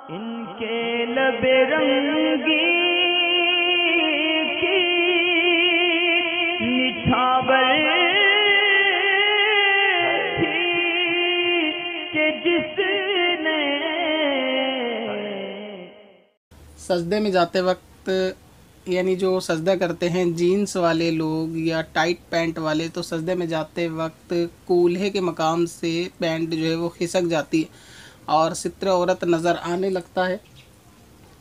इनके लबे रंगी की निछावर थी कि जिसने सजदे में जाते वक्त, यानी जो सजदा करते हैं जीन्स वाले लोग या टाइट पैंट वाले, तो सजदे में जाते वक्त कूल्हे के मकाम से पैंट जो है वो खिसक जाती है और सित्र औरत नज़र आने लगता है।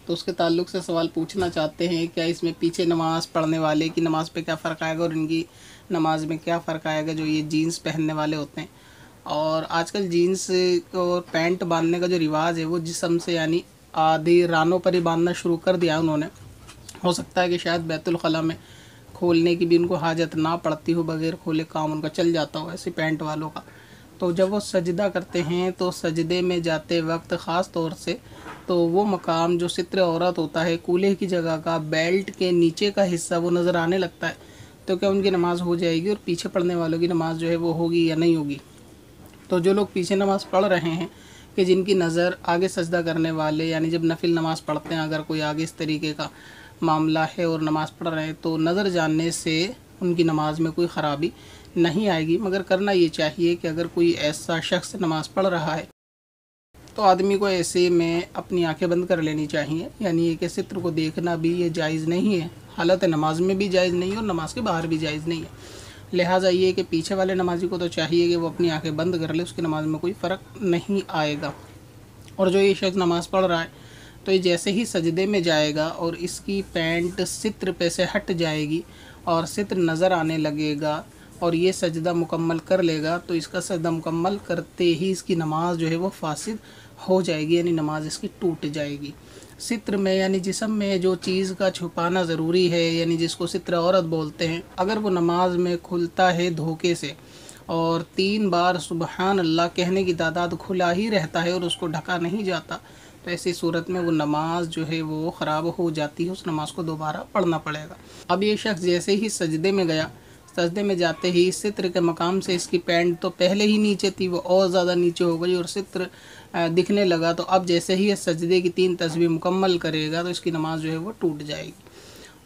तो उसके ताल्लुक़ से सवाल पूछना चाहते हैं, क्या इसमें पीछे नमाज़ पढ़ने वाले की नमाज़ पे क्या फ़र्क आएगा और इनकी नमाज में क्या फ़र्क आएगा जो ये जीन्स पहनने वाले होते हैं। और आजकल जीन्स और पैंट बांधने का जो रिवाज है वो जिस्म से यानी आधी रानों पर ही बांधना शुरू कर दिया उन्होंने। हो सकता है कि शायद बैतुल खला में खोलने की भी उनको हाजत ना पड़ती हो, बगैर खोले काम उनका चल जाता हो ऐसे पैंट वालों का। तो जब वो सजदा करते हैं तो सजदे में जाते वक्त ख़ास तौर से तो वो मकाम जो सित्र औरत होता है, कूल्हे की जगह का बेल्ट के नीचे का हिस्सा वो नज़र आने लगता है। तो क्या उनकी नमाज़ हो जाएगी और पीछे पढ़ने वालों की नमाज़ जो है वो होगी या नहीं होगी। तो जो लोग पीछे नमाज़ पढ़ रहे हैं कि जिनकी नज़र आगे सजदा करने वाले, यानी जब नफिल नमाज़ पढ़ते हैं अगर कोई आगे इस तरीके का मामला है और नमाज़ पढ़ रहे हैं तो नज़र जानने से उनकी नमाज में कोई ख़राबी नहीं आएगी। मगर करना ये चाहिए कि अगर कोई ऐसा शख्स नमाज़ पढ़ रहा है तो आदमी को ऐसे में अपनी आंखें बंद कर लेनी चाहिए, यानी ये कि सित्र को देखना भी ये जायज़ नहीं है, हालत नमाज में भी जायज़ नहीं है और नमाज के बाहर भी जायज़ नहीं है। लिहाजा ये कि पीछे वाले नमाजी को तो चाहिए कि वो अपनी आंखें बंद कर ले, उसकी नमाज में कोई फ़र्क नहीं आएगा। और जो ये शख्स नमाज़ पढ़ रहा है तो ये जैसे ही सजदे में जाएगा और इसकी पैंट सित्र पे से हट जाएगी और सित्र नज़र आने लगेगा और ये सजदा मुकम्मल कर लेगा, तो इसका सजदा मुकम्मल करते ही इसकी नमाज जो है वो फासिद हो जाएगी, यानी नमाज इसकी टूट जाएगी। सित्र में यानी जिस्म में जो चीज़ का छुपाना ज़रूरी है, यानी जिसको सित्र औरत बोलते हैं, अगर वो नमाज में खुलता है धोखे से और 3 बार सुबहान अल्लाह कहने की तादाद खुला ही रहता है और उसको ढका नहीं जाता, तो ऐसी सूरत में वो नमाज जो है वो ख़राब हो जाती है, उस नमाज को दोबारा पढ़ना पड़ेगा। अब ये शख्स जैसे ही सजदे में गया, सजदे में जाते ही सित्र के मकाम से इसकी पैंट तो पहले ही नीचे थी, वो और ज़्यादा नीचे हो गई और सित्र दिखने लगा। तो अब जैसे ही ये सजदे की 3 तस्बीह मुकम्मल करेगा तो इसकी नमाज जो है वो टूट जाएगी।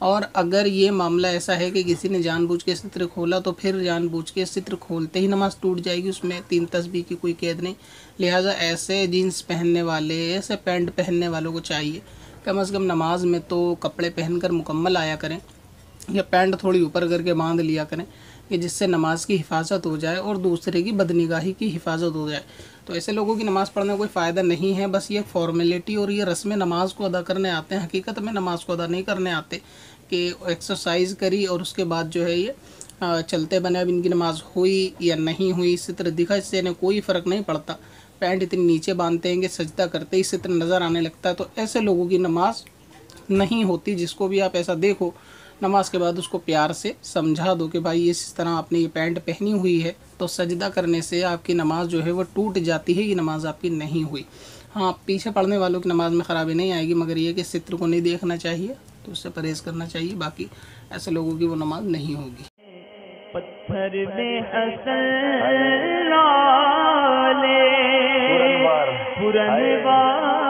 और अगर ये मामला ऐसा है कि किसी ने जानबूझ के सित्र खोला तो फिर जानबूझ के सित्र खोलते ही नमाज टूट जाएगी, उसमें 3 तस्बीह की कोई कैद नहीं। लिहाजा ऐसे जीन्स पहनने वाले, ऐसे पैंट पहनने वालों को चाहिए कम से कम नमाज में तो कपड़े पहनकर मुकम्मल आया करें या पैंट थोड़ी ऊपर करके बांध लिया करें कि जिससे नमाज की हिफाजत हो जाए और दूसरे की बदनिगाही की हिफाजत हो जाए। तो ऐसे लोगों की नमाज़ पढ़ने में कोई फ़ायदा नहीं है, बस ये फॉर्मेलिटी और ये रस्म नमाज को अदा करने आते हैं, हकीकत में नमाज को अदा नहीं करने आते कि एक्सरसाइज करी और उसके बाद जो है ये चलते बने। अब इनकी नमाज हुई या नहीं हुई, सित्र दिखा, इससे इन्हें कोई फ़र्क नहीं पड़ता। पैंट इतनी नीचे बांधते हैं कि सजदा करते ही सित्र नज़र आने लगता है, तो ऐसे लोगों की नमाज नहीं होती। जिसको भी आप ऐसा देखो, नमाज के बाद उसको प्यार से समझा दो कि भाई इस तरह आपने ये पैंट पहनी हुई है तो सजदा करने से आपकी नमाज जो है वो टूट जाती है, ये नमाज आपकी नहीं हुई। हाँ, पीछे पढ़ने वालों की नमाज में ख़राबी नहीं आएगी, मगर ये कि सित्र को नहीं देखना चाहिए, तो उससे परहेज़ करना चाहिए। बाकी ऐसे लोगों की वो नमाज नहीं होगी। पत्थर में हसन लाले पुरनवार